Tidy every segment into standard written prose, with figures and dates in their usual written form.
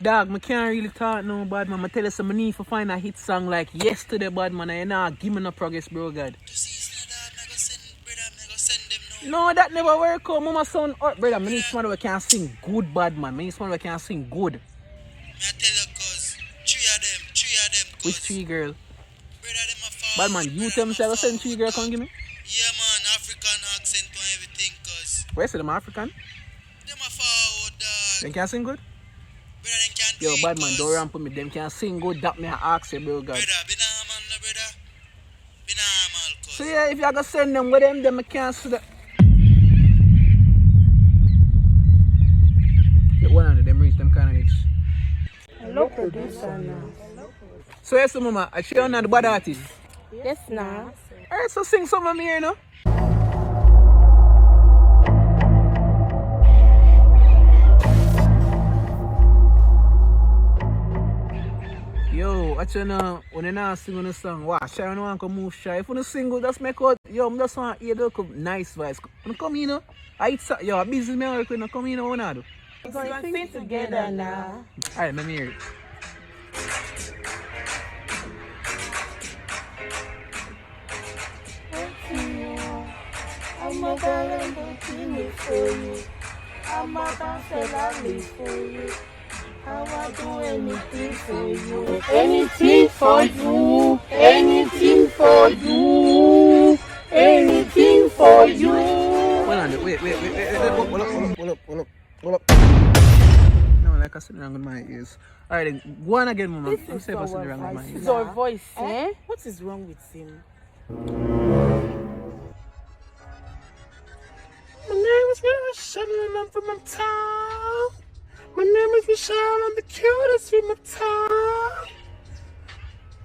Dog, I can't really talk no bad man. I tell you some I need to find a hit song like yesterday bad man. And you know, give me no progress, bro God. No, that never work out. Mama sound up, brother. I need someone who can sing good bad man. I need someone who can sing good. Me I tell you cause three of them cause. Which three girl? Brother them a Bad forward. man, you tell me say I go send three girl, come give me. Yeah man, African accent and everything cause. Where is them African? Them a forward dog. They can sing good? Brother them can Yo, do it, bad man, cause. don't ramp with me. Them can sing good. That me I ask you, bro God. Brother, be normal no brother. Be normal cause. So yeah, if you gonna send them with them I can't see that. The one of them reach them kind of age. Hello, producer now. So yes, mama, I show you the bad artist. Yes, now. Alright, so sing some of me here, no? Yo, watch you know, when you not sing on the song, wow, shy don't want to move shy. If you sing good, just make out, yo, I just want to hear the nice voice. When you come in, yo, yo, busy me work when you come in, what I do? We're going to sing together now. Alright, let me hear it. I'm a Lamborghini for you. I'm a Barcelona for you. I will do anything for you. Anything for you. Anything for you. Anything for you. Hold on, wait, hold up. No, like I said, wrong with my ears. Alright, then, go on again, mama. I'm saying I said wrong with my ears. It's our voice, eh? What is wrong with him? My name is Michelle and I'm from uptown. My name is Michelle, I'm the cutest from uptown.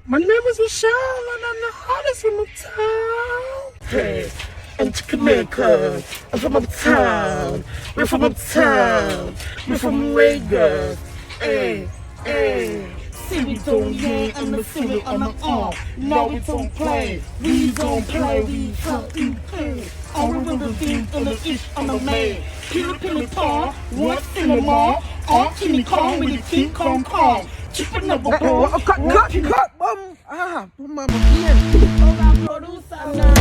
My name is Michelle and I'm the hottest from uptown. Hey, I'm Jamaica, I'm from uptown. We're from uptown, we're from Lagos. Hey, hey. See we don't yeah, and the feel it on the arm. No, we don't play, we don't play, we fucking play. On the thing on the ish on the main. Pilly paw, what's in the mall? On King Kong with the King Kong Kong. Chipping up a ball. Cut, bum. Ah, mama, here. Producer now.